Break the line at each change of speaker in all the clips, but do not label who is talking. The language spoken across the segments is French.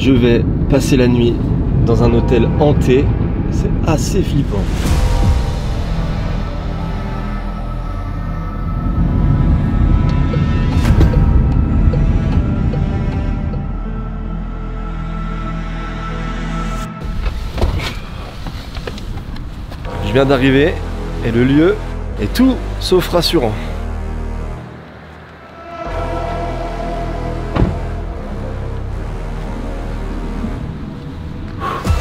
Je vais passer la nuit dans un hôtel hanté. C'est assez flippant. Je viens d'arriver et le lieu est tout sauf rassurant.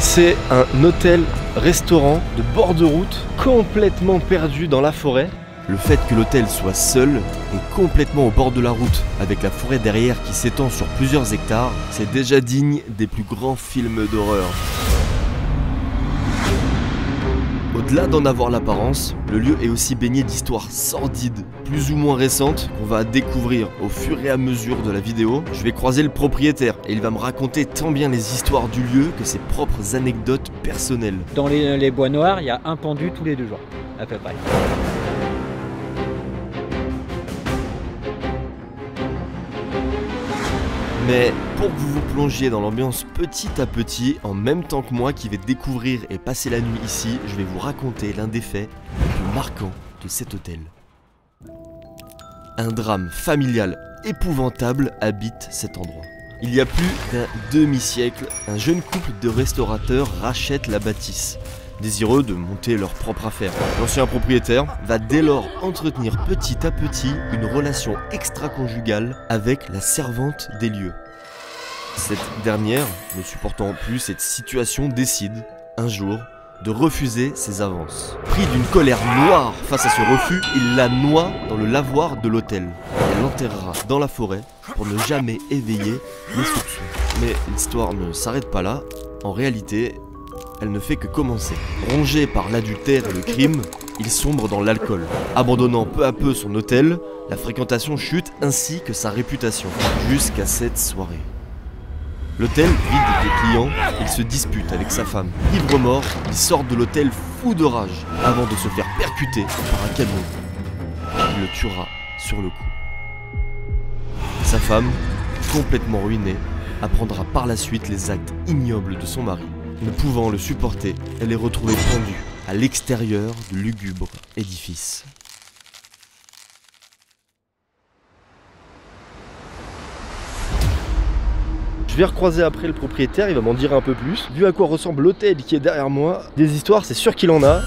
C'est un hôtel-restaurant de bord de route, complètement perdu dans la forêt. Le fait que l'hôtel soit seul et complètement au bord de la route, avec la forêt derrière qui s'étend sur plusieurs hectares, c'est déjà digne des plus grands films d'horreur. Au-delà d'en avoir l'apparence, le lieu est aussi baigné d'histoires sordides, plus ou moins récentes, qu'on va découvrir au fur et à mesure de la vidéo. Je vais croiser le propriétaire et il va me raconter tant bien les histoires du lieu que ses propres anecdotes personnelles.
Dans les bois noirs, il y a un pendu tous les 2 jours, à peu près.
Mais pour que vous vous plongiez dans l'ambiance petit à petit, en même temps que moi qui vais découvrir et passer la nuit ici, je vais vous raconter l'un des faits les plus marquants de cet hôtel. Un drame familial épouvantable habite cet endroit. Il y a plus d'un demi-siècle, un jeune couple de restaurateurs rachète la bâtisse, désireux de monter leur propre affaire. L'ancien propriétaire va dès lors entretenir petit à petit une relation extra-conjugale avec la servante des lieux. Cette dernière, ne supportant plus cette situation, décide, un jour, de refuser ses avances. Pris d'une colère noire face à ce refus, il la noie dans le lavoir de l'hôtel. Elle l'enterrera dans la forêt pour ne jamais éveiller les soupçons. Mais l'histoire ne s'arrête pas là. En réalité, elle ne fait que commencer. Rongé par l'adultère et le crime, il sombre dans l'alcool. Abandonnant peu à peu son hôtel, la fréquentation chute ainsi que sa réputation, jusqu'à cette soirée. L'hôtel vide de clients, il se dispute avec sa femme. Ivre mort, il sort de l'hôtel fou de rage, avant de se faire percuter par un camion. Il le tuera sur le coup. Sa femme, complètement ruinée, apprendra par la suite les actes ignobles de son mari. Ne pouvant le supporter, elle est retrouvée pendue à l'extérieur du lugubre édifice. Je vais recroiser après le propriétaire, il va m'en dire un peu plus. Vu à quoi ressemble l'hôtel qui est derrière moi, des histoires, c'est sûr qu'il en a.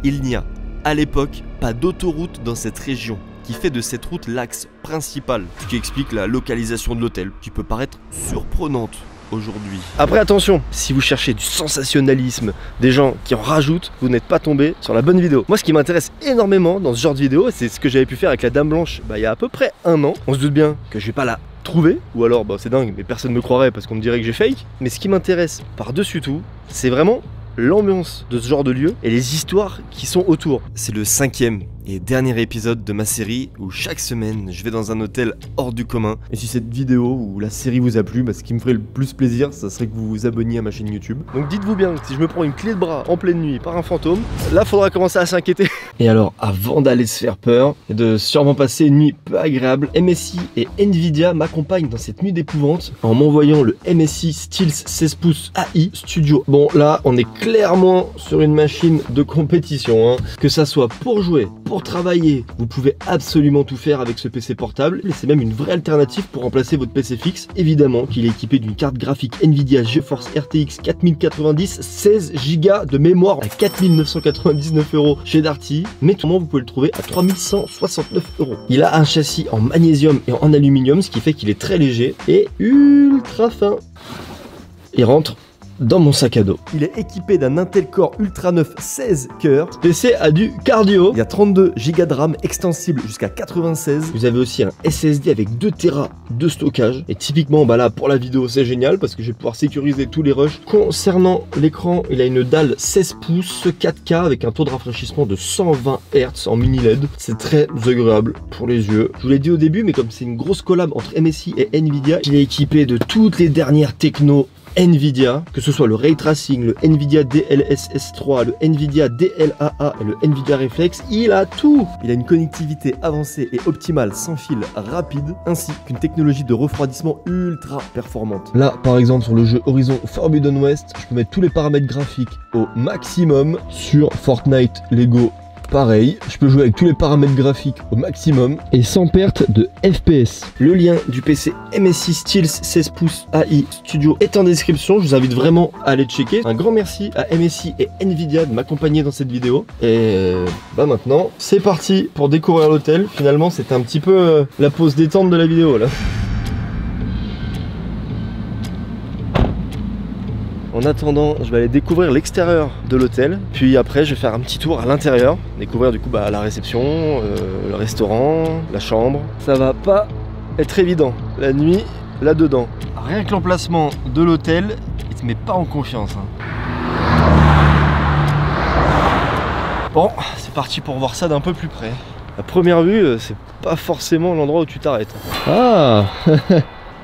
Il n'y a, à l'époque, pas d'autoroute dans cette région, qui fait de cette route l'axe principal, ce qui explique la localisation de l'hôtel, qui peut paraître surprenante aujourd'hui. Après attention, si vous cherchez du sensationnalisme, des gens qui en rajoutent, vous n'êtes pas tombé sur la bonne vidéo. Moi ce qui m'intéresse énormément dans ce genre de vidéo, c'est ce que j'avais pu faire avec la Dame Blanche il y a à peu près 1 an. On se doute bien que je vais pas la trouver, ou alors c'est dingue, mais personne me croirait parce qu'on me dirait que j'ai fake. Mais ce qui m'intéresse par-dessus tout, c'est vraiment l'ambiance de ce genre de lieu et les histoires qui sont autour. C'est le 5e et dernier épisode de ma série où chaque semaine je vais dans un hôtel hors du commun. Et si cette vidéo ou la série vous a plu, ce qui me ferait le plus plaisir, ça serait que vous vous abonniez à ma chaîne YouTube. Donc dites-vous bien que si je me prends une clé de bras en pleine nuit par un fantôme, là faudra commencer à s'inquiéter. Et alors avant d'aller se faire peur et de sûrement passer une nuit peu agréable, MSI et Nvidia m'accompagnent dans cette nuit d'épouvante en m'envoyant le MSI Steels 16 pouces AI Studio. Bon là on est clairement sur une machine de compétition, hein. Que ça soit pour jouer, pour travailler, vous pouvez absolument tout faire avec ce PC portable et c'est même une vraie alternative pour remplacer votre PC fixe. Évidemment qu'il est équipé d'une carte graphique Nvidia GeForce RTX 4090, 16 Go de mémoire à 4999 € chez Darty, mais tout le monde vous pouvez le trouver à 3169 €. Il a un châssis en magnésium et en aluminium, ce qui fait qu'il est très léger et ultra fin. Il rentre dans mon sac à dos. Il est équipé d'un Intel Core Ultra 9 16 cœurs. Ce PC a du cardio. Il y a 32 Go de RAM extensible jusqu'à 96. Vous avez aussi un SSD avec 2 Tera de stockage. Et typiquement, là pour la vidéo, c'est génial parce que je vais pouvoir sécuriser tous les rushs. Concernant l'écran, il a une dalle 16 pouces 4K avec un taux de rafraîchissement de 120 Hz en mini LED. C'est très agréable pour les yeux. Je vous l'ai dit au début, mais comme c'est une grosse collab entre MSI et Nvidia, il est équipé de toutes les dernières techno Nvidia, que ce soit le Ray Tracing, le Nvidia DLSS3, le Nvidia DLAA et le Nvidia Reflex, il a tout. Il a une connectivité avancée et optimale sans fil rapide, ainsi qu'une technologie de refroidissement ultra performante. Là, par exemple, sur le jeu Horizon Forbidden West, je peux mettre tous les paramètres graphiques au maximum. Sur Fortnite, Lego, pareil, je peux jouer avec tous les paramètres graphiques au maximum et sans perte de FPS. Le lien du PC MSI Steels 16 pouces AI Studio est en description, je vous invite vraiment à aller checker. Un grand merci à MSI et Nvidia de m'accompagner dans cette vidéo. Et bah maintenant, c'est parti pour découvrir l'hôtel. Finalement, c'était un petit peu la pause détente de la vidéo là. En attendant, je vais aller découvrir l'extérieur de l'hôtel, puis après je vais faire un petit tour à l'intérieur, découvrir du coup la réception, le restaurant, la chambre. Ça va pas être évident, la nuit là-dedans. Rien que l'emplacement de l'hôtel, il te met pas en confiance. Bon, c'est parti pour voir ça d'un peu plus près. À première vue, c'est pas forcément l'endroit où tu t'arrêtes. Ah,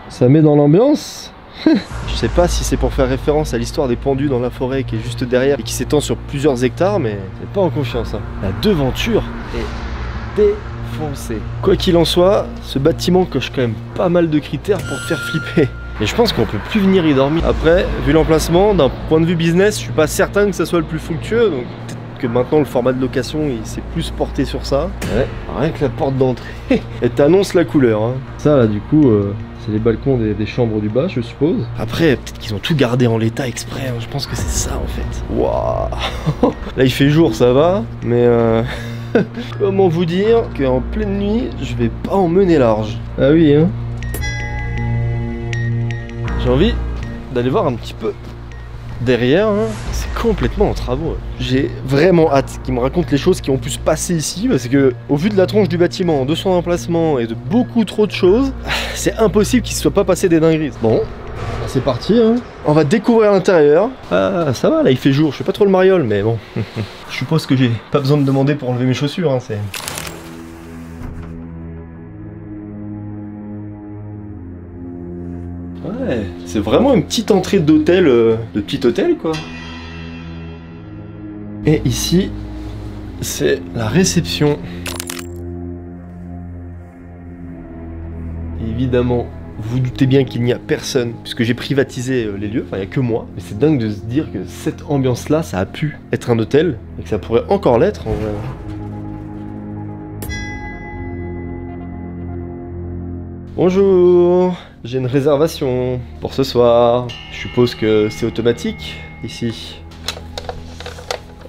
ça met dans l'ambiance. Je sais pas si c'est pour faire référence à l'histoire des pendus dans la forêt qui est juste derrière et qui s'étend sur plusieurs hectares, mais c'est pas en confiance. La devanture est défoncée. Quoi qu'il en soit, ce bâtiment coche quand même pas mal de critères pour te faire flipper. Et je pense qu'on peut plus venir y dormir. Après, vu l'emplacement, d'un point de vue business, je suis pas certain que ça soit le plus fructueux, donc peut-être que maintenant le format de location il s'est plus porté sur ça. Ouais, rien que la porte d'entrée, elle t'annonce la couleur. Ça là du coup... c'est les balcons des chambres du bas, je suppose. Après, peut-être qu'ils ont tout gardé en l'état exprès. Je pense que c'est ça, en fait. Waouh. Là, il fait jour, ça va. Mais comment vous dire qu'en pleine nuit, je vais pas en mener large. Ah oui, hein. J'ai envie d'aller voir un petit peu derrière. C'est complètement en travaux. J'ai vraiment hâte qu'ils me racontent les choses qui ont pu se passer ici, parce que au vu de la tronche du bâtiment, de son emplacement et de beaucoup trop de choses, c'est impossible qu'il ne se soit pas passé des dingueries. Bon, c'est parti, hein. On va découvrir l'intérieur. Ah, ça va, là il fait jour, je fais pas trop le mariole, mais bon. Je suppose que j'ai pas besoin de demander pour enlever mes chaussures, hein, c'est... Ouais, c'est vraiment une petite entrée d'hôtel, de petit hôtel quoi. Et ici, c'est la réception. Évidemment, vous doutez bien qu'il n'y a personne, puisque j'ai privatisé les lieux, enfin il n'y a que moi. Mais c'est dingue de se dire que cette ambiance-là, ça a pu être un hôtel, et que ça pourrait encore l'être en vrai. Bonjour, j'ai une réservation pour ce soir. Je suppose que c'est automatique ici.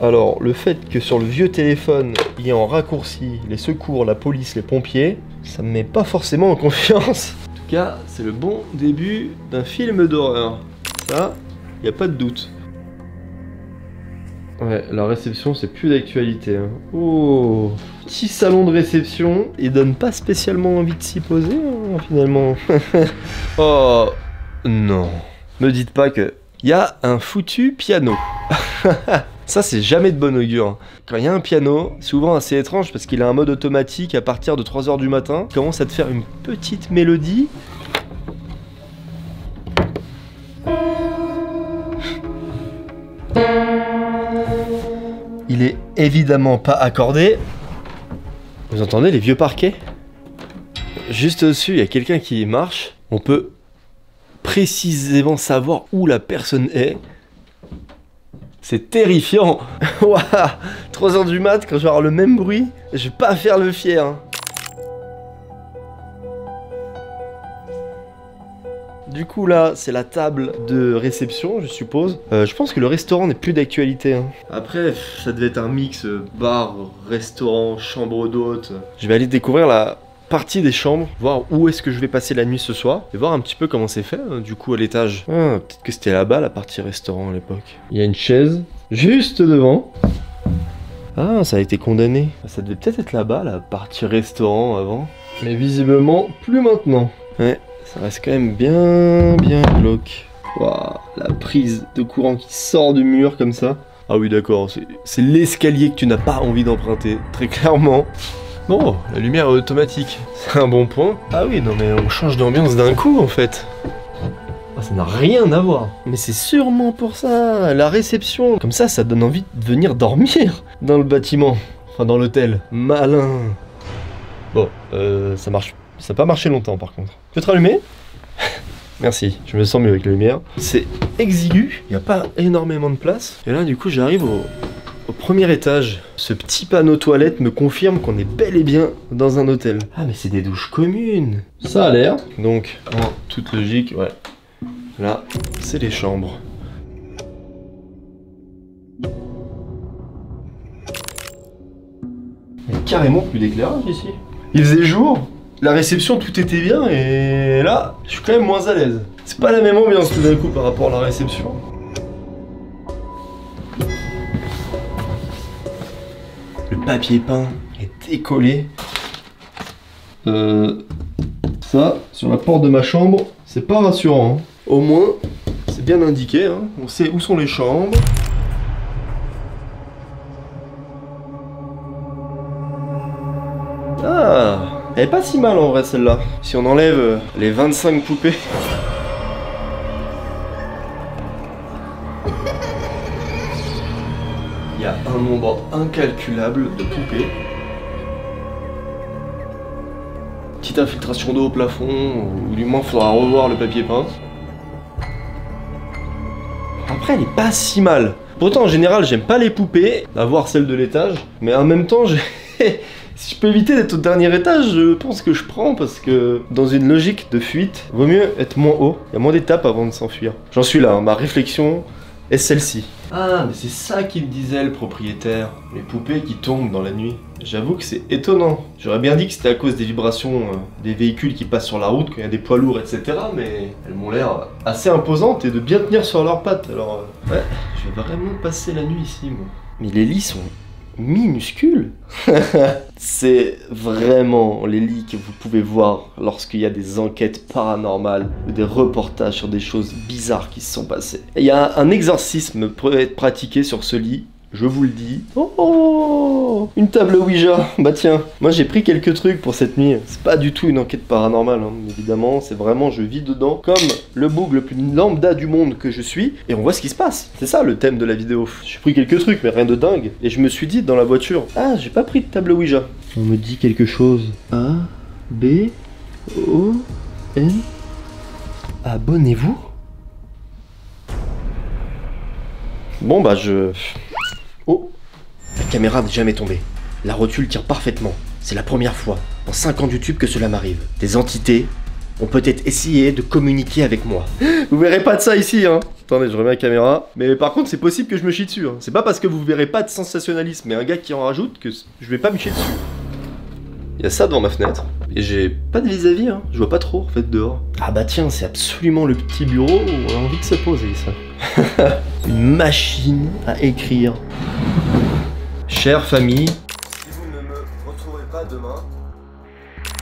Alors, le fait que sur le vieux téléphone, il y ait en raccourci les secours, la police, les pompiers, ça me met pas forcément en confiance. En tout cas, c'est le bon début d'un film d'horreur. Ça, il n'y a pas de doute. Ouais, la réception, c'est plus d'actualité. Oh, petit salon de réception. Il donne pas spécialement envie de s'y poser, hein, finalement. Oh, non. Me dites pas que... Il y a un foutu piano. Ça, c'est jamais de bon augure. Quand il y a un piano, souvent assez étrange parce qu'il a un mode automatique à partir de 3 h du matin. Il commence à te faire une petite mélodie. Il est évidemment pas accordé. Vous entendez les vieux parquets? Juste au-dessus, il y a quelqu'un qui marche. On peut précisément savoir où la personne est. C'est terrifiant. Waouh, 3 h du mat, quand je vais avoir le même bruit, je vais pas faire le fier. Du coup là, c'est la table de réception, je suppose. Je pense que le restaurant n'est plus d'actualité. Après, ça devait être un mix bar, restaurant, chambre d'hôte. Je vais aller découvrir la partie des chambres, voir où est-ce que je vais passer la nuit ce soir, et voir un petit peu comment c'est fait, du coup, à l'étage. Ah, peut-être que c'était là-bas, la partie restaurant à l'époque. Il y a une chaise juste devant. Ah, ça a été condamné. Ça devait peut-être être là-bas, la partie restaurant avant. Mais visiblement, plus maintenant. Ouais. Ça reste quand même bien glauque. Waouh, la prise de courant qui sort du mur comme ça. Ah oui d'accord, c'est l'escalier que tu n'as pas envie d'emprunter, très clairement. Bon, la lumière est automatique, c'est un bon point. Ah oui, non mais on change d'ambiance d'un coup en fait. Ah, ça n'a rien à voir. Mais c'est sûrement pour ça, la réception. Comme ça donne envie de venir dormir dans le bâtiment. Enfin, dans l'hôtel. Malin. Bon, ça marche. Ça n'a pas marché longtemps par contre. Tu veux te rallumer? Merci, je me sens mieux avec la lumière. C'est exigu, il n'y a pas énormément de place. Et là, du coup, j'arrive au premier étage. Ce petit panneau toilette me confirme qu'on est bel et bien dans un hôtel. Ah, mais c'est des douches communes. Ça a l'air. Donc, en toute logique, ouais. Là, c'est les chambres. Il y a carrément plus d'éclairage ici. Il faisait jour. La réception, tout était bien, et là, je suis quand même moins à l'aise. C'est pas la même ambiance tout d'un coup par rapport à la réception. Le papier peint est décollé. Ça, sur la porte de ma chambre, c'est pas rassurant. Hein. Au moins, c'est bien indiqué, hein. On sait où sont les chambres. Ah! Elle est pas si mal en vrai celle-là. Si on enlève les 25 poupées. Il y a un nombre incalculable de poupées. Petite infiltration d'eau au plafond, ou du moins faudra revoir le papier peint. Après elle est pas si mal. Pourtant en général j'aime pas les poupées, à voir celle de l'étage. Mais en même temps j'ai... Si je peux éviter d'être au dernier étage, je pense que je prends parce que dans une logique de fuite, vaut mieux être moins haut. Il y a moins d'étapes avant de s'enfuir. J'en suis là, hein. Ma réflexion est celle-ci. Ah, mais c'est ça qu'il disait le propriétaire. Les poupées qui tombent dans la nuit. J'avoue que c'est étonnant. J'aurais bien dit que c'était à cause des vibrations des véhicules qui passent sur la route, quand il y a des poids lourds, etc. Mais elles m'ont l'air assez imposantes et de bien tenir sur leurs pattes. Alors, ouais, je vais vraiment passer la nuit ici, moi. Mais les lits sont... minuscule. C'est vraiment les lits que vous pouvez voir lorsqu'il y a des enquêtes paranormales ou des reportages sur des choses bizarres qui se sont passées. Il y a un exorcisme peut être pratiqué sur ce lit, je vous le dis. Oh, une table Ouija. Bah tiens, moi j'ai pris quelques trucs pour cette nuit. C'est pas du tout une enquête paranormale, hein, évidemment. C'est vraiment, je vis dedans comme le boug le plus lambda du monde que je suis. Et on voit ce qui se passe. C'est ça le thème de la vidéo. J'ai pris quelques trucs, mais rien de dingue. Et je me suis dit dans la voiture, ah, j'ai pas pris de table Ouija. On me dit quelque chose. A, B, O, N. Abonnez-vous. Bon bah Oh, la caméra n'est jamais tombée. La rotule tire parfaitement. C'est la première fois en 5 ans de YouTube que cela m'arrive. Des entités ont peut-être essayé de communiquer avec moi. Vous verrez pas de ça ici, hein. Attendez, je remets la caméra. Mais par contre, c'est possible que je me chie dessus. Hein. C'est pas parce que vous verrez pas de sensationnalisme, mais un gars qui en rajoute que je vais pas me chier dessus. Il y a ça devant ma fenêtre. Et j'ai pas de vis-à-vis, hein. Je vois pas trop en fait dehors. Ah bah tiens, c'est absolument le petit bureau où on a envie de se poser, ça. Une machine à écrire. Chère famille, si vous ne me retrouverez pas demain,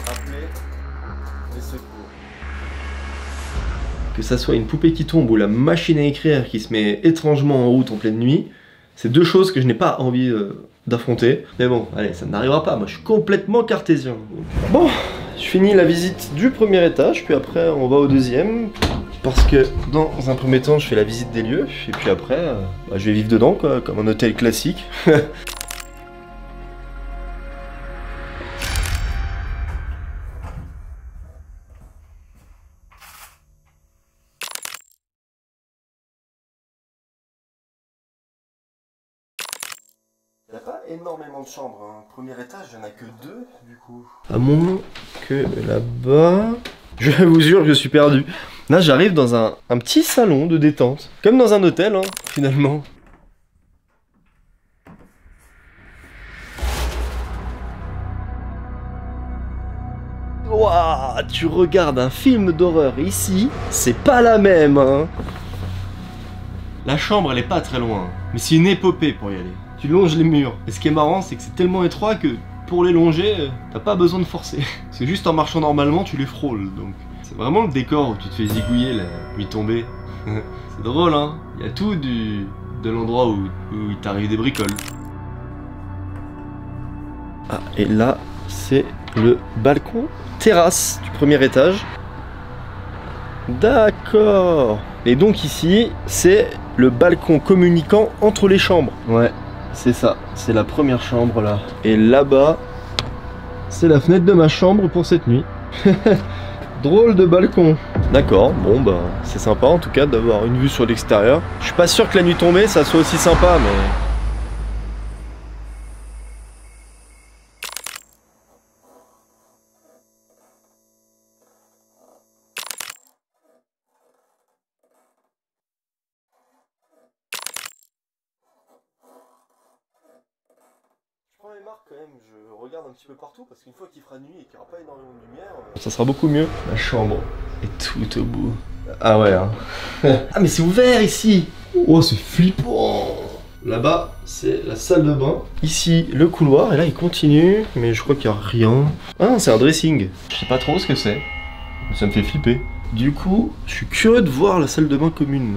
appelez les secours. Que ça soit une poupée qui tombe ou la machine à écrire qui se met étrangement en route en pleine nuit, c'est deux choses que je n'ai pas envie d'affronter. Mais bon, allez, ça n'arrivera pas, moi je suis complètement cartésien. Donc. Bon, je finis la visite du premier étage, puis après on va au deuxième. Parce que dans un premier temps, je fais la visite des lieux, et puis après, bah, je vais vivre dedans, quoi, comme un hôtel classique. Il n'y a pas énormément de chambres, hein. Premier étage, il n'y en a que 2, du coup. À moins que là-bas... Je vous jure que je suis perdu. Là, j'arrive dans un petit salon de détente. Comme dans un hôtel, hein, finalement. Waouh, tu regardes un film d'horreur ici, c'est pas la même, hein. La chambre, elle est pas très loin. Mais c'est une épopée pour y aller. Tu longes les murs. Et ce qui est marrant, c'est que c'est tellement étroit que... pour les longer, t'as pas besoin de forcer. C'est juste en marchant normalement, tu les frôles, donc... C'est vraiment le décor où tu te fais zigouiller la nuit tombée. C'est drôle, hein. Il y a tout de l'endroit où il t'arrive des bricoles. Ah, et là, c'est le balcon terrasse du premier étage. D'accord. Et donc ici, c'est le balcon communicant entre les chambres. Ouais, c'est ça. C'est la première chambre là. Et là-bas, c'est la fenêtre de ma chambre pour cette nuit. Drôle de balcon. D'accord, bon bah c'est sympa en tout cas d'avoir une vue sur l'extérieur. Je suis pas sûr que la nuit tombée ça soit aussi sympa mais... Je prends les marques quand même, je regarde un petit peu partout parce qu'une fois qu'il fera nuit et qu'il n'y aura pas énormément de lumière, ça sera beaucoup mieux. La chambre est tout au bout. Ah ouais hein. Ah mais c'est ouvert ici. Oh c'est flippant. Là-bas c'est la salle de bain. Ici le couloir et là il continue mais je crois qu'il n'y a rien. Ah c'est un dressing. Je sais pas trop ce que c'est. Mais ça me fait flipper. Du coup je suis curieux de voir la salle de bain commune.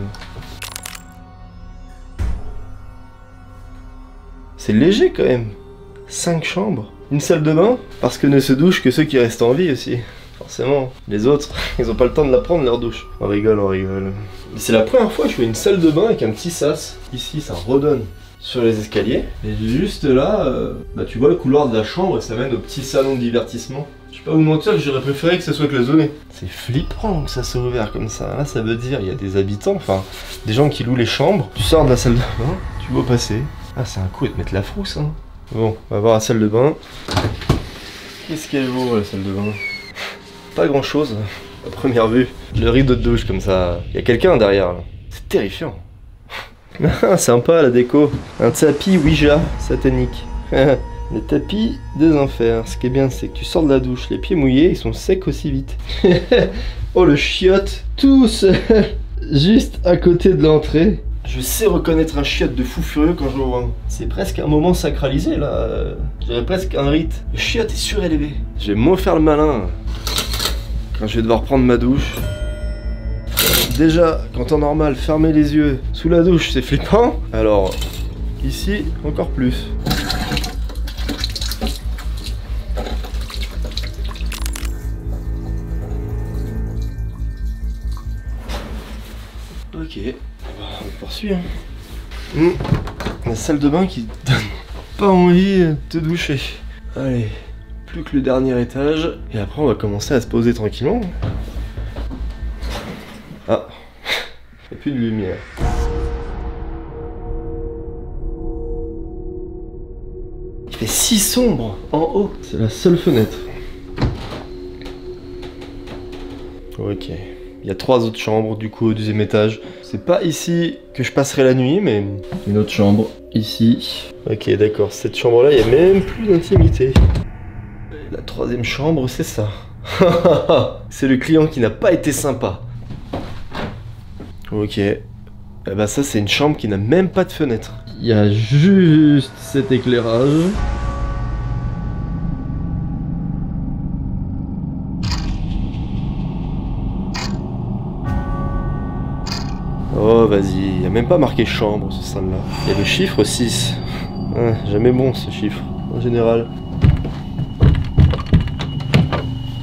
C'est léger quand même. 5 chambres, une salle de bain, parce que ne se douchent que ceux qui restent en vie aussi. Forcément. Les autres, ils ont pas le temps de la prendre leur douche. On rigole, on rigole. C'est la première fois que je fais une salle de bain avec un petit sas. Ici, ça redonne sur les escaliers. Et juste là, bah tu vois le couloir de la chambre et ça mène au petit salon de divertissement. Je vais pas vous mentir que j'aurais préféré que ça soit cloisonné. C'est flippant que ça soit ouvert comme ça. Là, ça veut dire il y a des habitants, enfin, des gens qui louent les chambres. Tu sors de la salle de bain, tu vois passer. Ah, c'est un coup de te mettre la frousse, hein. Bon, on va voir la salle de bain. Qu'est-ce qu'elle vaut la salle de bain? Pas grand chose, à première vue. Le rideau de douche comme ça. Il y a quelqu'un derrière là. C'est terrifiant. Ah, sympa la déco. Un tapis Ouija satanique. Le tapis des enfers. Ce qui est bien, c'est que tu sors de la douche, les pieds mouillés, ils sont secs aussi vite. Oh le chiotte, tout seul, juste à côté de l'entrée. Je sais reconnaître un chiotte de fou furieux quand je le vois. C'est presque un moment sacralisé là. Je dirais presque un rite. Le chiotte est surélevé. Je vais moins faire le malin quand je vais devoir prendre ma douche. Déjà, quand en normal, fermer les yeux sous la douche, c'est flippant. Alors, ici, encore plus. Ok. On poursuit hein. La salle de bain qui donne pas envie de te doucher. Allez, plus que le dernier étage. Et après on va commencer à se poser tranquillement. Ah, il n'y a plus de lumière. Il fait si sombre en haut. C'est la seule fenêtre. Ok. Il y a 3 autres chambres du coup au 2e étage. C'est pas ici que je passerai la nuit, mais une autre chambre ici. Ok, d'accord. Cette chambre-là, il n'y a même plus d'intimité. La 3e chambre, c'est ça. C'est le client qui n'a pas été sympa. Ok. Eh ben ça, c'est une chambre qui n'a même pas de fenêtre. Il y a juste cet éclairage. Oh vas-y, y a même pas marqué chambre ce salle-là. Il y a le chiffre 6. Ah, jamais bon ce chiffre, en général.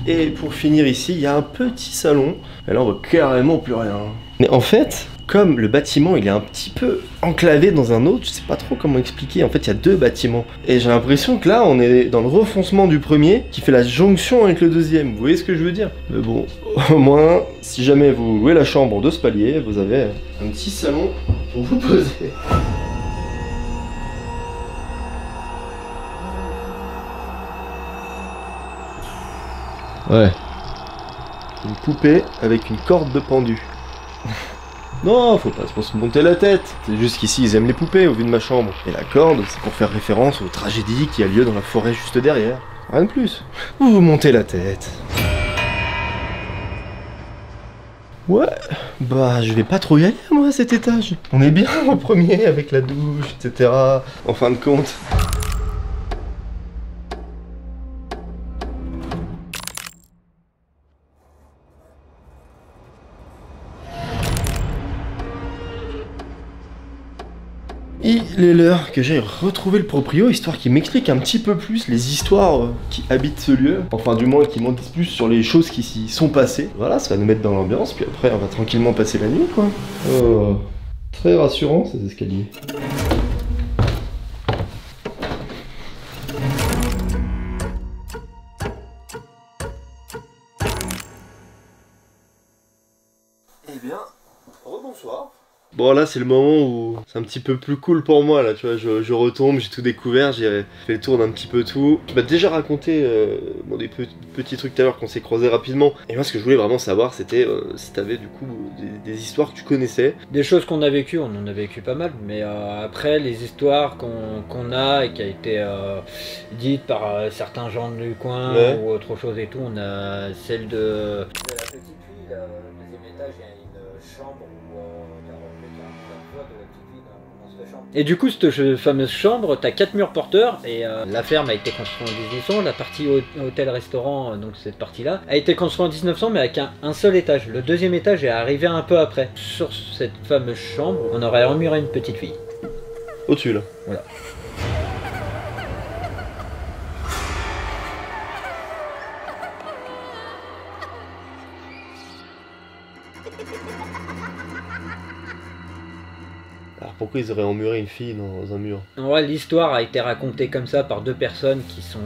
Et pour finir ici, il y a un petit salon. Et là on voit carrément plus rien. Mais en fait, comme le bâtiment il est un petit peu enclavé dans un autre, je sais pas trop comment expliquer. En fait il y a 2 bâtiments. Et j'ai l'impression que là on est dans le refoncement du premier qui fait la jonction avec le 2e. Vous voyez ce que je veux dire? Mais bon, au moins, si jamais vous louez la chambre de ce palier, vous avez un petit salon pour vous poser. Ouais. Une poupée avec une corde de pendu. Non, faut pas trop se monter la tête. C'est juste qu'ici ils aiment les poupées au vu de ma chambre. Et la corde, c'est pour faire référence aux tragédies qui a lieu dans la forêt juste derrière. Rien de plus. Vous vous montez la tête. Ouais, bah je vais pas trop y aller moi à cet étage. On est bien au premier avec la douche, etc. En fin de compte. Il est l'heure que j'aille retrouver le proprio, histoire qu'il m'explique un petit peu plus les histoires qui habitent ce lieu. Enfin du moins qu'il m'en dise plus sur les choses qui s'y sont passées. Voilà, ça va nous mettre dans l'ambiance, puis après on va tranquillement passer la nuit quoi. Oh, très rassurant ces escaliers. Eh bien, rebonsoir. Bon là c'est le moment où c'est un petit peu plus cool pour moi là, tu vois, je retombe, j'ai tout découvert, j'ai fait le tour d'un petit peu tout. Tu m'as déjà raconté bon, des petits trucs tout à l'heure qu'on s'est croisés rapidement. Et moi ce que je voulais vraiment savoir c'était si t'avais du coup des histoires que tu connaissais.
Des choses qu'on a vécues, on en a vécu pas mal, mais après les histoires qu'on a et qui a été dites par certains gens du coin ou autre chose et tout, on a celle de la petite fille, le deuxième étage, il y a une chambre où il y a de la petite fille dans cette chambre. Et du coup, cette fameuse chambre, t'as 4 murs porteurs et la ferme a été construite en 1800, la partie hôtel-restaurant, donc cette partie-là, a été construite en 1900 mais avec un seul étage. Le deuxième étage est arrivé un peu après. Sur cette fameuse chambre, on aurait emmuré une petite fille.
Au-dessus là.
Voilà.
Alors pourquoi ils auraient emmuré une fille dans un mur?
Ouais, l'histoire a été racontée comme ça par deux personnes qui sont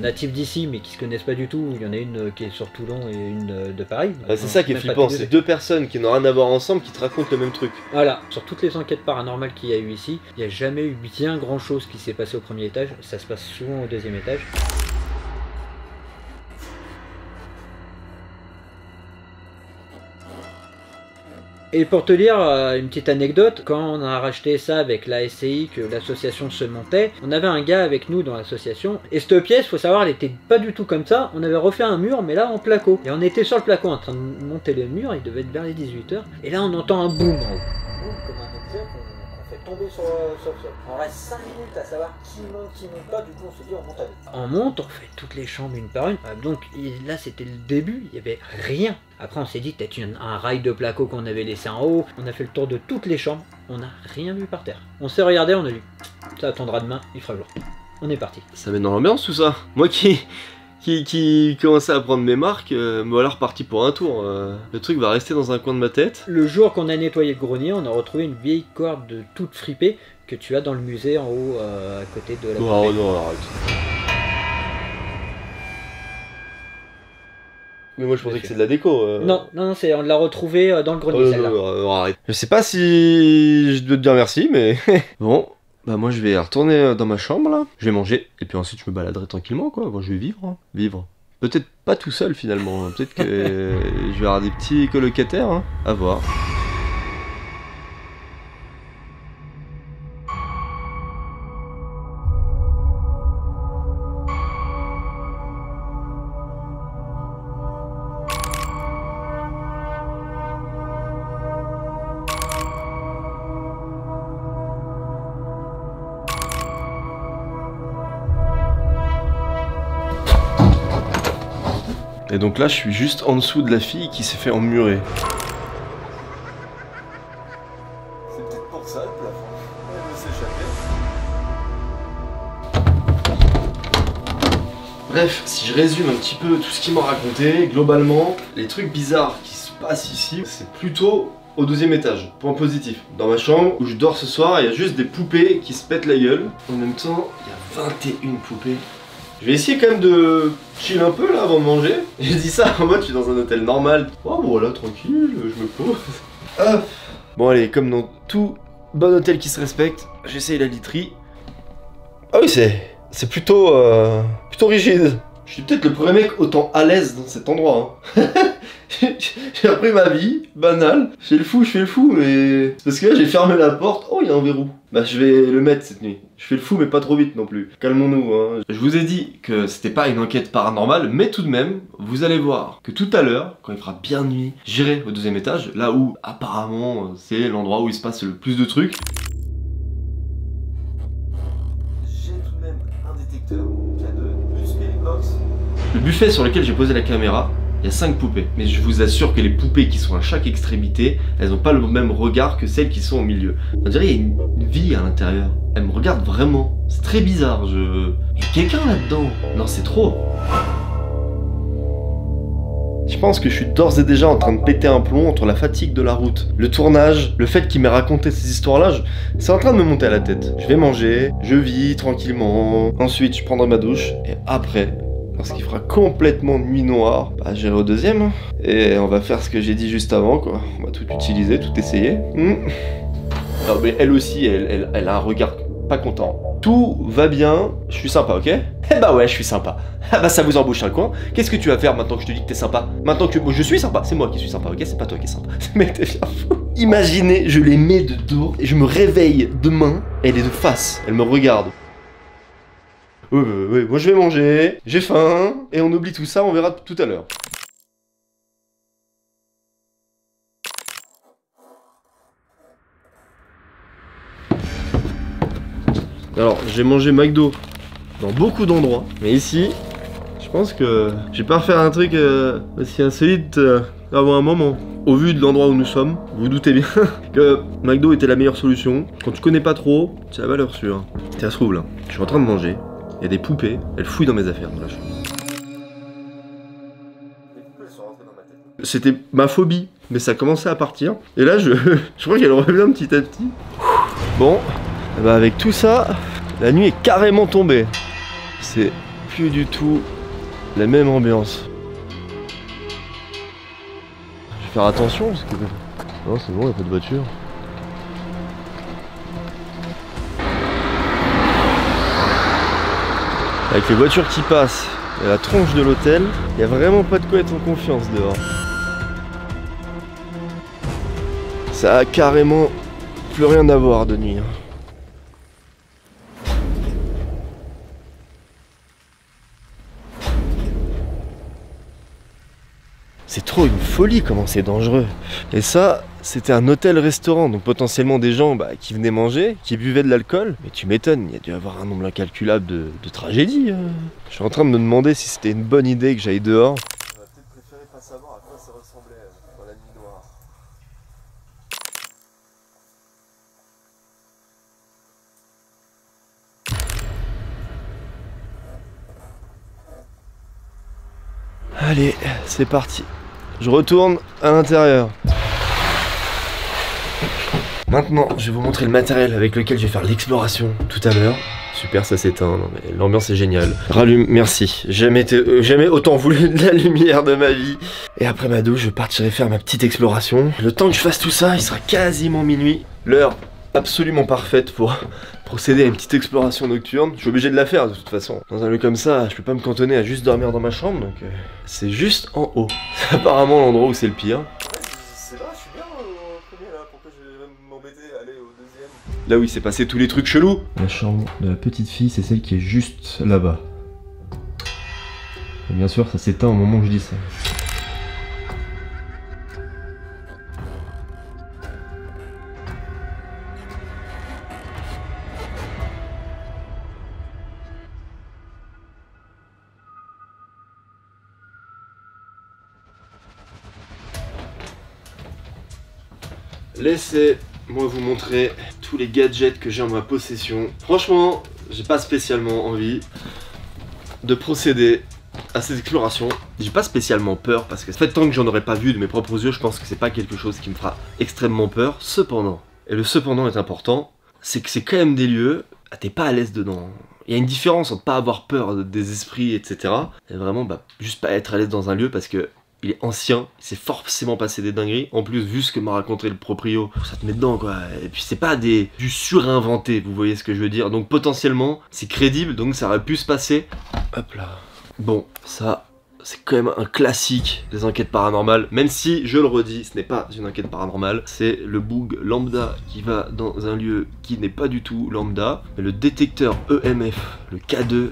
natives d'ici mais qui se connaissent pas du tout. Il y en a une qui est sur Toulon et une de Paris.
Ah, c'est ça qui est flippant, c'est deux personnes qui n'ont rien à voir ensemble qui te racontent le même truc.
Voilà, sur toutes les enquêtes paranormales qu'il y a eu ici, il n'y a jamais eu bien grand chose qui s'est passé au premier étage, ça se passe souvent au deuxième étage. Et pour te dire une petite anecdote, quand on a racheté ça avec la SCI, que l'association se montait, on avait un gars avec nous dans l'association, et cette pièce, faut savoir, elle était pas du tout comme ça, on avait refait un mur, mais là en placo. Et on était sur le placo en train de monter le mur, il devait être vers les 18h, et là on entend un boom en haut. Boum, comme un objet qu'on fait tomber sur le sol. On reste 5 minutes à savoir qui monte pas, du coup on se dit on monte avec. On monte, on fait toutes les chambres une par une, donc là c'était le début, il y avait rien. Après on s'est dit peut-être un rail de placo qu'on avait laissé en haut, on a fait le tour de toutes les chambres, on n'a rien vu par terre. On s'est regardé, on a dit ça attendra demain, il fera jour. On est parti.
Ça met dans l'ambiance tout ça. Moi qui commençait à prendre mes marques, me voilà reparti pour un tour. Le truc va rester dans un coin de ma tête.
Le jour qu'on a nettoyé le grenier, on a retrouvé une vieille corde toute fripée que tu as dans le musée en haut à côté de la
Oh non, arrête. Mais moi je pensais que c'est de la déco.
Non, on l'a retrouvé dans le grenier celle-là.
Arrête. Je sais pas si je dois te dire merci, mais bon. Bah moi je vais retourner dans ma chambre là, je vais manger, et puis ensuite je me baladerai tranquillement quoi, bon, je vais vivre, hein. Vivre. Peut-être pas tout seul finalement, peut-être que je vais avoir des petits colocataires, hein. À voir. Et donc là, je suis juste en dessous de la fille qui s'est fait emmurer. C'est peut-être pour ça le plafond. Elle veut s'échapper. Bref, si je résume un petit peu tout ce qu'il m'a raconté, globalement, les trucs bizarres qui se passent ici, c'est plutôt au deuxième étage. Point positif. Dans ma chambre où je dors ce soir, il y a juste des poupées qui se pètent la gueule. En même temps, il y a 21 poupées. Je vais essayer quand même de chill un peu là avant de manger. J'ai dit ça en mode je suis dans un hôtel normal. Oh voilà, tranquille, je me pose. Hop. Bon allez, comme dans tout bon hôtel qui se respecte, j'essaye la literie. Ah oui, c'est plutôt rigide. Je suis peut-être le premier mec autant à l'aise dans cet endroit. Hein. J'ai appris ma vie, banale. Je fais le fou, mais... C'est parce que là j'ai fermé la porte. Oh, il y a un verrou. Bah je vais le mettre cette nuit. Je fais le fou mais pas trop vite non plus. Calmons-nous, hein. Je vous ai dit que c'était pas une enquête paranormale, mais tout de même, vous allez voir que tout à l'heure, quand il fera bien nuit, j'irai au deuxième étage, là où apparemment c'est l'endroit où il se passe le plus de trucs. J'ai tout de même un détecteur qui a de Spirit Box. Le buffet sur lequel j'ai posé la caméra Il y a 5 poupées. Mais je vous assure que les poupées qui sont à chaque extrémité, elles n'ont pas le même regard que celles qui sont au milieu. On dirait qu'il y a une vie à l'intérieur. Elles me regardent vraiment. C'est très bizarre. Il y a quelqu'un là-dedans. Non, c'est trop. Je pense que je suis d'ores et déjà en train de péter un plomb entre la fatigue de la route, le tournage, le fait qu'il m'ait raconté ces histoires-là, c'est en train de me monter à la tête. Je vais manger, je vis tranquillement, ensuite je prendrai ma douche, et après, lorsqu'il fera complètement nuit noire, bah j'irai au deuxième, et on va faire ce que j'ai dit juste avant, quoi. On va tout utiliser, tout essayer. Alors, mais elle aussi, elle a un regard pas content. Tout va bien, je suis sympa, ok? Eh bah ouais, je suis sympa. Ah bah ça vous embouche un coin. Qu'est-ce que tu vas faire maintenant que je te dis que t'es sympa? Maintenant que je suis sympa, c'est moi qui suis sympa, ok? C'est pas toi qui es sympa. Mais t'es bien fou. Imaginez, je les mets de dos et je me réveille demain, elle est de face, elle me regarde. Oui, moi je vais manger, j'ai faim, et on oublie tout ça, on verra tout à l'heure. Alors, j'ai mangé McDo dans beaucoup d'endroits, mais ici, je pense que je vais pas refaire un truc aussi insolite avant un moment. Au vu de l'endroit où nous sommes, vous doutez bien que McDo était la meilleure solution. Quand tu connais pas trop, c'est la valeur sûre. Ça se trouve là, je suis en train de manger, il y a des poupées, elles fouillent dans mes affaires dans la chambre. C'était ma phobie, mais ça commençait à partir. Et là, je crois qu'elle revient petit à petit. Bon. Bah avec tout ça, la nuit est carrément tombée. C'est plus du tout la même ambiance. Je vais faire attention parce que... Non c'est bon, il n'y a pas de voiture. Avec les voitures qui passent et la tronche de l'hôtel, il n'y a vraiment pas de quoi être en confiance dehors. Ça a carrément plus rien à voir de nuit. C'est trop une folie comment c'est dangereux. Et ça, c'était un hôtel-restaurant, donc potentiellement des gens qui venaient manger, qui buvaient de l'alcool. Mais tu m'étonnes, il y a dû avoir un nombre incalculable de tragédies. Je suis en train de me demander si c'était une bonne idée que j'aille dehors. J'aurais peut-être préféré pas savoir à quoi ça ressemblait dans la nuit noire. Allez, c'est parti. Je retourne à l'intérieur. Maintenant, je vais vous montrer le matériel avec lequel je vais faire l'exploration tout à l'heure. Super, ça s'éteint, non mais l'ambiance est géniale. Rallume, merci. Jamais autant voulu de la lumière de ma vie. Et après ma douche, je partirai faire ma petite exploration. Le temps que je fasse tout ça, il sera quasiment minuit. L'heure absolument parfaite pour procéder à une petite exploration nocturne. Je suis obligé de la faire de toute façon. Dans un lieu comme ça, je peux pas me cantonner à juste dormir dans ma chambre, donc c'est juste en haut. C'est apparemment l'endroit où c'est le pire. C'est là, je suis bien au premier là, pourquoi je vais m'embêter à aller au deuxième? Là où il s'est passé tous les trucs chelous. La chambre de la petite fille, c'est celle qui est juste là-bas. Et bien sûr, ça s'éteint au moment où je dis ça. Laissez-moi vous montrer tous les gadgets que j'ai en ma possession. Franchement, j'ai pas spécialement envie de procéder à cette exploration. J'ai pas spécialement peur parce que en fait, tant que j'en aurais pas vu de mes propres yeux, je pense que c'est pas quelque chose qui me fera extrêmement peur. Cependant, et le cependant est important, c'est que c'est quand même des lieux, t'es pas à l'aise dedans. Il y a une différence entre pas avoir peur des esprits, etc. Et vraiment, juste pas être à l'aise dans un lieu parce que il est ancien, il s'est forcément passé des dingueries. En plus, vu ce que m'a raconté le proprio, ça te met dedans quoi. Et puis c'est pas du surinventé, vous voyez ce que je veux dire. Donc potentiellement, c'est crédible, donc ça aurait pu se passer. Hop là. Bon, ça, c'est quand même un classique des enquêtes paranormales. Même si, je le redis, ce n'est pas une enquête paranormale. C'est le boug lambda qui va dans un lieu qui n'est pas du tout lambda. Mais le détecteur EMF, le K2,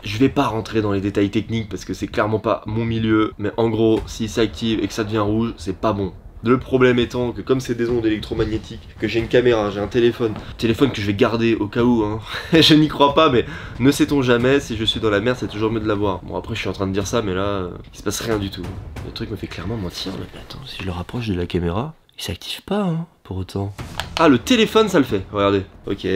je vais pas rentrer dans les détails techniques parce que c'est clairement pas mon milieu, mais en gros, s'il s'active et que ça devient rouge, c'est pas bon. Le problème étant que comme c'est des ondes électromagnétiques, que j'ai une caméra, j'ai un téléphone que je vais garder au cas où, hein. Je n'y crois pas, mais ne sait-on jamais, si je suis dans la merde, c'est toujours mieux de l'avoir. Bon, après je suis en train de dire ça, mais là, il se passe rien du tout. Le truc me fait clairement mentir, là. Mais attends, si je le rapproche de la caméra, il s'active pas, hein, pour autant. Ah, le téléphone, ça le fait, regardez. Ok.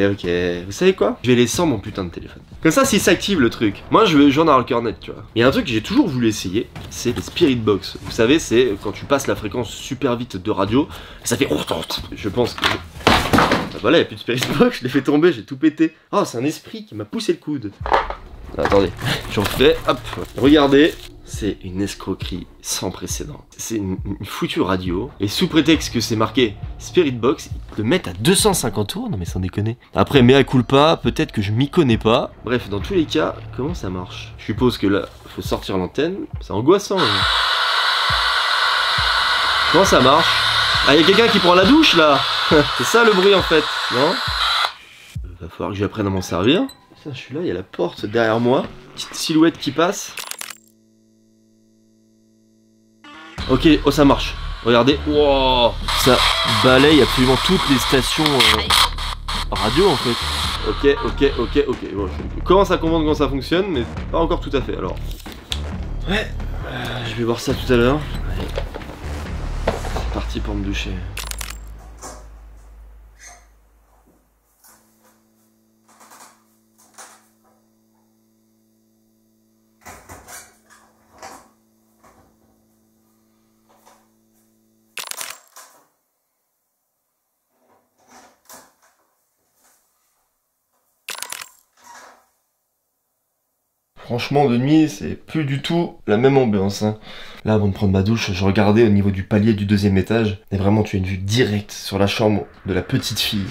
Vous savez quoi? Je vais aller sans mon putain de téléphone. Comme ça, s'il s'active le truc, moi je vais j'en ai un cœur net, tu vois. Il y a un truc que j'ai toujours voulu essayer, c'est les Spirit Box. Vous savez, c'est quand tu passes la fréquence super vite de radio, ça fait... Je pense que... Ah, voilà, il n'y a plus de Spirit Box, je l'ai fait tomber, j'ai tout pété. Oh, c'est un esprit qui m'a poussé le coude. Ah, attendez, j'en fais, hop. Regardez, c'est une escroquerie sans précédent. C'est une foutue radio, et sous prétexte que c'est marqué Spirit Box, ils te le mettent à 250 tours, non mais sans déconner. Après, mea culpa, peut-être que je m'y connais pas. Bref, dans tous les cas, comment ça marche? Je suppose que là, faut sortir l'antenne, c'est angoissant. Là. Comment ça marche? Ah, il y a quelqu'un qui prend la douche là. C'est ça le bruit en fait, non? Va falloir que j'apprenne à m'en servir. Putain, je suis là, il y a la porte derrière moi. Petite silhouette qui passe. Ok, oh ça marche. Regardez, wow, ça balaye absolument toutes les stations radio en fait. Ok. Bon, je commence à comprendre comment ça fonctionne, mais pas encore tout à fait alors. Ouais, je vais voir ça tout à l'heure. Allez, c'est parti pour me doucher. Franchement, de nuit, c'est plus du tout la même ambiance. Hein. Là, avant de prendre ma douche, je regardais au niveau du palier du 2e étage. Et vraiment, tu as une vue directe sur la chambre de la petite fille.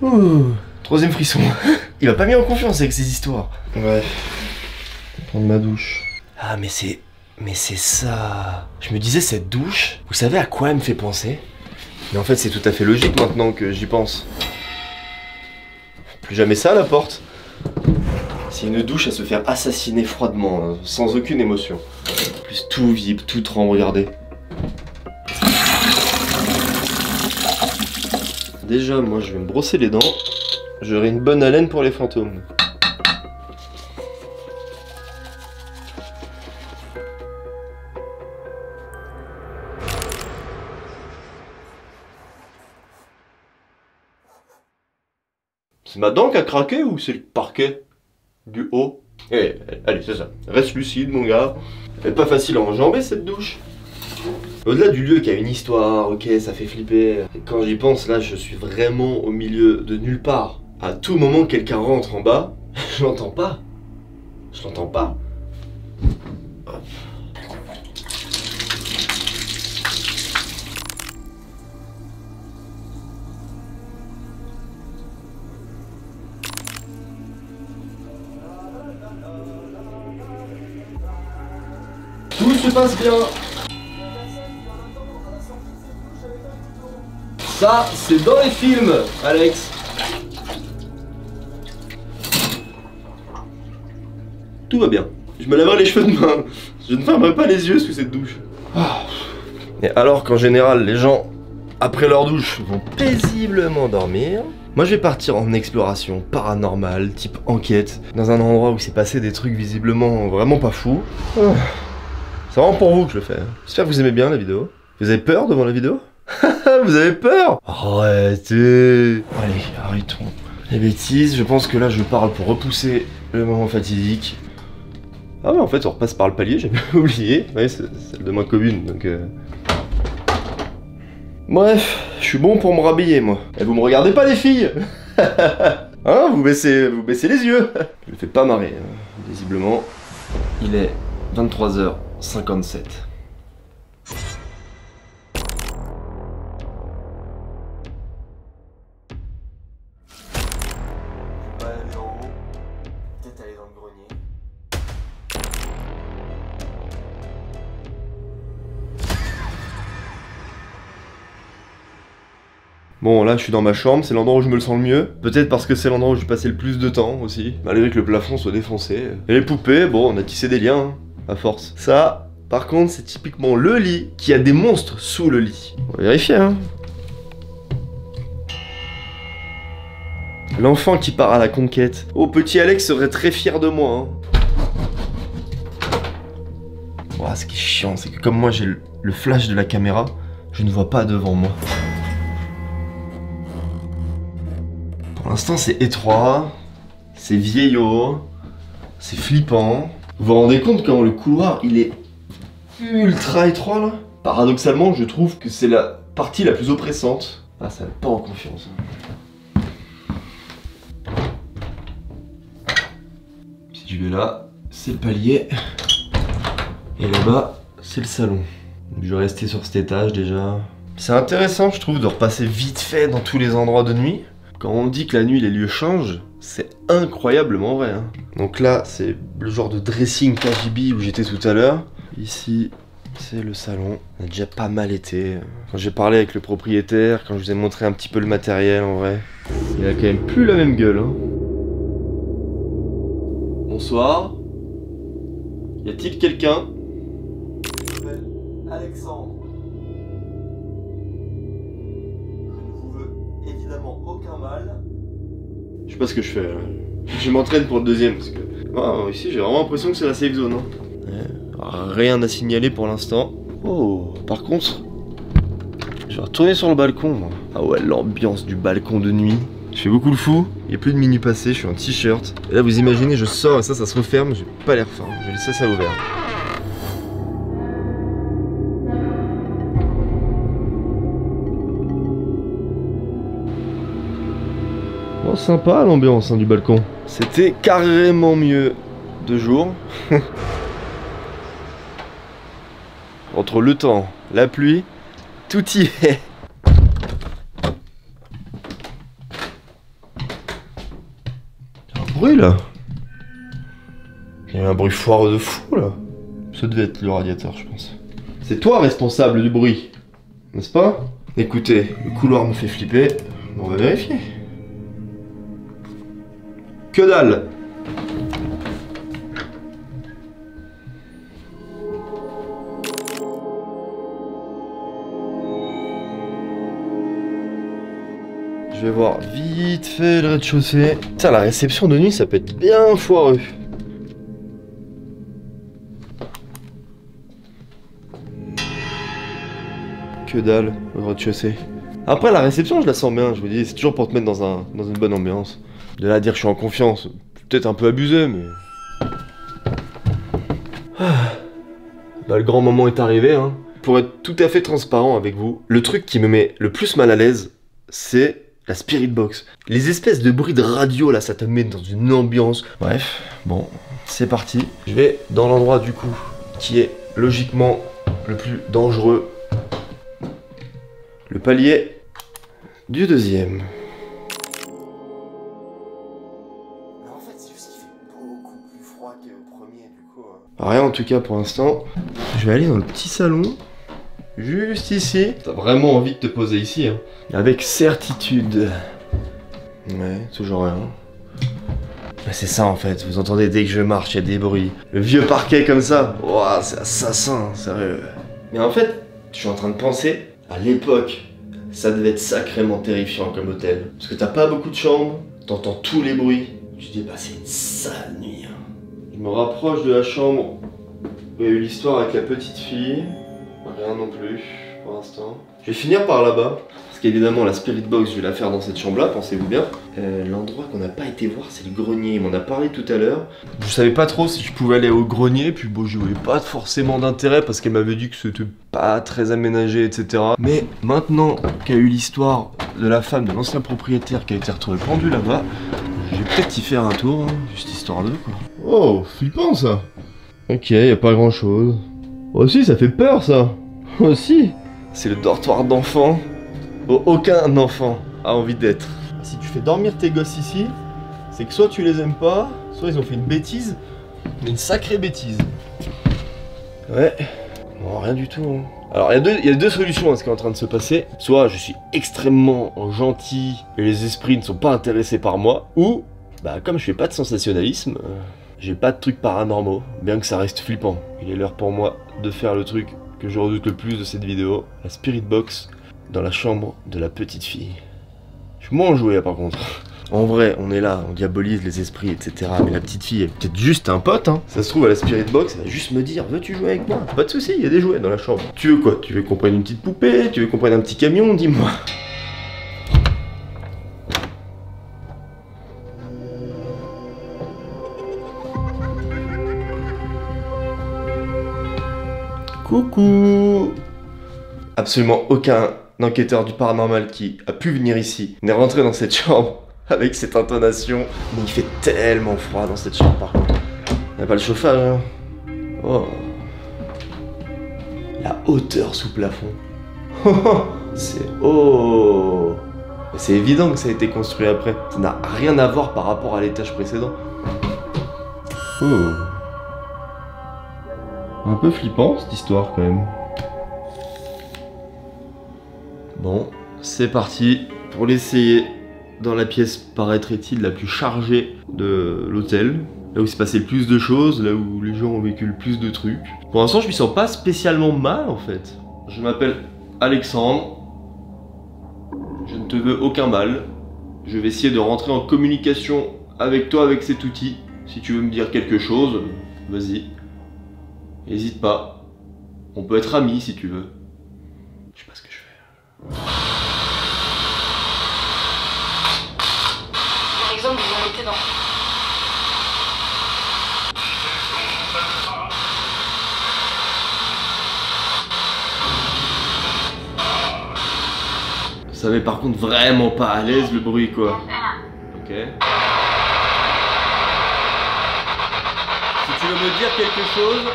Ouh, 3e frisson. Il m'a pas mis en confiance avec ces histoires. Bref, je vais prendre ma douche. Ah, mais c'est ça. Je me disais, cette douche, vous savez à quoi elle me fait penser? Mais en fait, c'est tout à fait logique maintenant que j'y pense. Plus jamais ça, la porte. C'est une douche à se faire assassiner froidement, hein, sans aucune émotion. En plus, tout vibre, tout tremble, regardez. Déjà, moi, je vais me brosser les dents. J'aurai une bonne haleine pour les fantômes. C'est ma dent qui a craqué ou c'est le parquet du haut? Eh, allez, c'est ça. Reste lucide, mon gars. Elle est pas facile à enjamber, cette douche. Au-delà du lieu qui a une histoire, ok, ça fait flipper. Et quand j'y pense, là, je suis vraiment au milieu de nulle part. À tout moment, quelqu'un rentre en bas. Je l'entends pas. Je l'entends pas. Hop. Tout se passe bien. Ça, c'est dans les films, Alex. Tout va bien. Je me laverai les cheveux demain. Je ne fermerai pas les yeux sous cette douche. Et alors qu'en général, les gens, après leur douche, vont paisiblement dormir, moi je vais partir en exploration paranormale, type enquête, dans un endroit où s'est passé des trucs visiblement vraiment pas fous. C'est vraiment pour vous que je le fais. J'espère que vous aimez bien la vidéo. Vous avez peur devant la vidéo? Vous avez peur? Arrêtez. Allez, arrêtons les bêtises. Je pense que là je parle pour repousser le moment fatidique. Ah ouais, en fait on repasse par le palier, j'ai oublié. Ouais, c'est celle de ma commune, donc Bref, je suis bon pour me rhabiller moi. Et vous me regardez pas les filles. Hein, vous baissez les yeux. Je le fais pas marrer, hein. Visiblement. Il est 23h57. Bon, là je suis dans ma chambre, c'est l'endroit où je me le sens le mieux. Peut-être parce que c'est l'endroit où j'ai passé le plus de temps aussi, malgré que le plafond soit défoncé. Et les poupées, bon, on a tissé des liens, hein, à force. Ça, Par contre, c'est typiquement le lit qui a des monstres sous le lit. On va vérifier, hein. L'enfant qui part à la conquête. Oh, petit Alex serait très fier de moi, hein. Oh, ce qui est chiant, c'est que comme moi j'ai le flash de la caméra, je ne vois pas devant moi. Pour l'instant, c'est étroit, c'est vieillot, c'est flippant. Vous vous rendez compte comment le couloir, il est ultra étroit, là? Paradoxalement, je trouve que c'est la partie la plus oppressante. Ah, ça n'a pas en confiance. Si je vais là, c'est le palier. Et là-bas, c'est le salon. Donc je vais rester sur cet étage déjà. C'est intéressant, je trouve, de repasser vite fait dans tous les endroits de nuit. Quand on dit que la nuit, les lieux changent, c'est incroyablement vrai, hein. Donc là, c'est le genre de dressing KGB où j'étais tout à l'heure. Ici, c'est le salon. On a déjà pas mal été. Quand j'ai parlé avec le propriétaire, quand je vous ai montré un petit peu le matériel, en vrai, il a quand même plus la même gueule, hein. Bonsoir. Y a-t-il quelqu'un? Je m'appelle Alexandre. Je ne vous veux évidemment aucun mal. Je sais pas ce que je fais là. Je m'entraîne pour le deuxième parce que ici j'ai vraiment l'impression que c'est la safe zone, hein. Ouais, rien à signaler pour l'instant. Oh, par contre, je vais retourner sur le balcon, moi. Ah ouais, l'ambiance du balcon de nuit. Je fais beaucoup le fou, il n'y a plus de mini passé, je suis en t-shirt. Et là vous imaginez, je sors et ça se referme, j'ai pas l'air fin, je vais laisser ça ouvert. Oh, sympa l'ambiance, hein, du balcon. C'était carrément mieux de jour. Entre le temps, la pluie, tout y est. Bruit là. Il y a un bruit foireux de fou là. Ça devait être le radiateur, je pense. C'est toi responsable du bruit, n'est-ce pas? Écoutez, le couloir me fait flipper. On va vérifier. Que dalle. Je vais voir vite fait le rez-de-chaussée. Putain, la réception de nuit, ça peut être bien foireux. Que dalle, le rez-de-chaussée. Après, la réception, je la sens bien, je vous dis, c'est toujours pour te mettre dans une bonne ambiance. De là à dire que je suis en confiance, peut-être un peu abusé, mais... Bah, le grand moment est arrivé, hein. Pour être tout à fait transparent avec vous, le truc qui me met le plus mal à l'aise, c'est... la Spirit Box. Les espèces de bruits de radio là, ça te met dans une ambiance. Bref, bon, c'est parti. Je vais dans l'endroit du coup qui est logiquement le plus dangereux. Le palier du deuxième. En fait, c'est juste qu'il fait beaucoup plus froid qu'au premier du coup. Rien en tout cas pour l'instant. Je vais aller dans le petit salon. Juste ici. T'as vraiment envie de te poser ici, hein. Avec certitude. Ouais, toujours rien. Bah c'est ça en fait, vous entendez dès que je marche, il y a des bruits. Le vieux parquet comme ça, ouah, c'est assassin, sérieux. Mais en fait, je suis en train de penser, à l'époque, ça devait être sacrément terrifiant comme hôtel. Parce que t'as pas beaucoup de chambres, t'entends tous les bruits. Tu te dis, bah c'est une sale nuit, hein. Je me rapproche de la chambre où il y a eu l'histoire avec la petite fille. Rien non plus, pour l'instant. Je vais finir par là-bas, parce qu'évidemment la Spirit Box, je vais la faire dans cette chambre-là, pensez-vous bien. L'endroit qu'on n'a pas été voir, c'est le grenier, il m'en a parlé tout à l'heure. Je savais pas trop si je pouvais aller au grenier, puis bon, j'y voyais pas forcément d'intérêt, parce qu'elle m'avait dit que c'était pas très aménagé, etc. Mais maintenant qu'il y a eu l'histoire de la femme de l'ancien propriétaire qui a été retrouvée pendue là-bas, je vais peut-être y faire un tour, hein, juste histoire de quoi. Oh, flippant ça. Ok, y a pas grand-chose. Oh si, ça fait peur ça. Oh si. C'est le dortoir d'enfants. Oh, aucun enfant a envie d'être. Si tu fais dormir tes gosses ici, c'est que soit tu les aimes pas, soit ils ont fait une bêtise, mais une sacrée bêtise. Ouais. Non, rien du tout, hein. Alors il y a deux solutions à ce qui est en train de se passer. Soit je suis extrêmement gentil et les esprits ne sont pas intéressés par moi, ou, bah comme je fais pas de sensationnalisme, J'ai pas de trucs paranormaux, bien que ça reste flippant. Il est l'heure pour moi de faire le truc que je redoute le plus de cette vidéo, la Spirit Box dans la chambre de la petite fille. Je suis moins enjoué par contre. En vrai, on est là, on diabolise les esprits, etc. Mais la petite fille est peut-être juste un pote, hein. Ça se trouve à la Spirit Box, elle va juste me dire, veux-tu jouer avec moi? Pas de soucis, il y a des jouets dans la chambre. Tu veux quoi? Tu veux qu'on prenne une petite poupée? Tu veux qu'on prenne un petit camion? Dis-moi. Coucou. Absolument aucun enquêteur du paranormal qui a pu venir ici n'est rentré dans cette chambre avec cette intonation. Mais il fait tellement froid dans cette chambre par contre. Il n'y a pas le chauffage, hein. Oh. La hauteur sous plafond. C'est... Oh. C'est évident que ça a été construit après. Ça n'a rien à voir par rapport à l'étage précédent. Oh. Un peu flippant cette histoire quand même. Bon, c'est parti pour l'essayer dans la pièce, paraîtrait-il, la plus chargée de l'hôtel. Là où il s'est passé le plus de choses, là où les gens ont vécu le plus de trucs. Pour l'instant, je m'y sens pas spécialement mal en fait. Je m'appelle Alexandre. Je ne te veux aucun mal. Je vais essayer de rentrer en communication avec toi avec cet outil. Si tu veux me dire quelque chose, vas-y. N'hésite pas. On peut être amis si tu veux. Je sais pas ce que je fais.
Par exemple, vous mettez dans...
Ça met par contre vraiment pas à l'aise le bruit quoi. Ok. Si tu veux me dire quelque chose,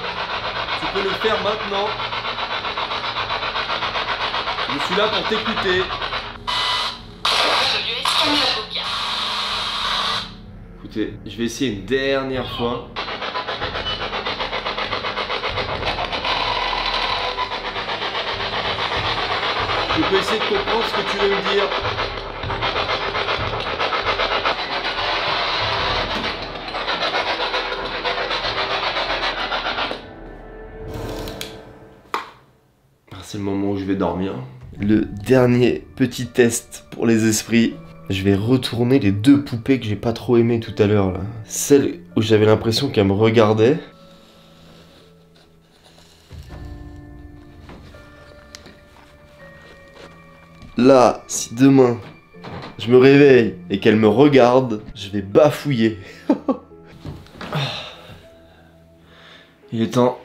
tu peux le faire maintenant. Je suis là pour t'écouter. Écoutez, je vais essayer une dernière fois. Je peux essayer de comprendre ce que tu veux me dire. C'est le moment où je vais dormir. Le dernier petit test pour les esprits. Je vais retourner les deux poupées que j'ai pas trop aimées tout à l'heure là. Celle où j'avais l'impression qu'elle me regardait. Là, si demain je me réveille et qu'elle me regarde, je vais bafouiller. Il est temps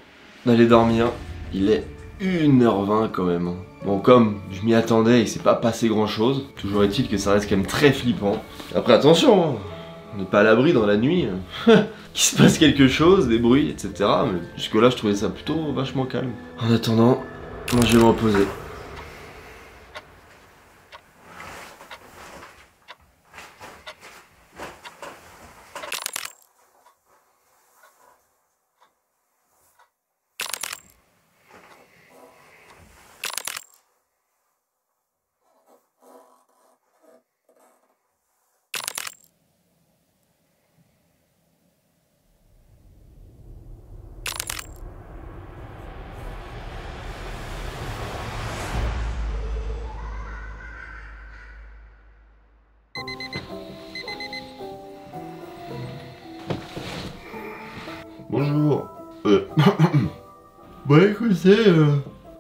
d'aller dormir. Il est 1h20 quand même. Bon, comme je m'y attendais, il s'est pas passé grand chose. Toujours est-il que ça reste quand même très flippant. Après attention, hein, on n'est pas à l'abri dans la nuit. Qu'il se passe quelque chose, des bruits, etc. Mais jusque là je trouvais ça plutôt vachement calme. En attendant, moi je vais me reposer. Bonjour. Bah écoutez,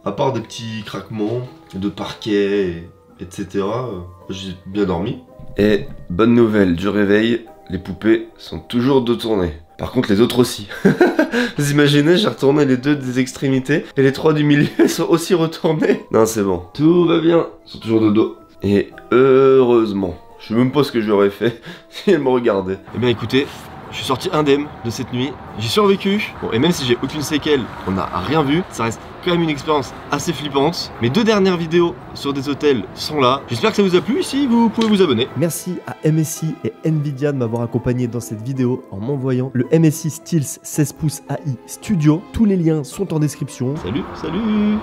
à part des petits craquements de parquet, etc., j'ai bien dormi. Et bonne nouvelle, du réveil, les poupées sont toujours dos tournées. Par contre les autres aussi. Vous imaginez, j'ai retourné les deux des extrémités et les trois du milieu sont aussi retournés. Non c'est bon, tout va bien, ils sont toujours de dos. Et heureusement, je sais même pas ce que j'aurais fait si elles me regardaient. Eh bien écoutez, je suis sorti indemne de cette nuit, j'ai survécu. Bon, et même si j'ai aucune séquelle, on n'a rien vu, ça reste quand même une expérience assez flippante. Mes deux dernières vidéos sur des hôtels sont là. J'espère que ça vous a plu, si vous pouvez vous abonner.
Merci à MSI et Nvidia de m'avoir accompagné dans cette vidéo en m'envoyant le MSI Steels 16 pouces AI Studio. Tous les liens sont en description.
Salut, salut!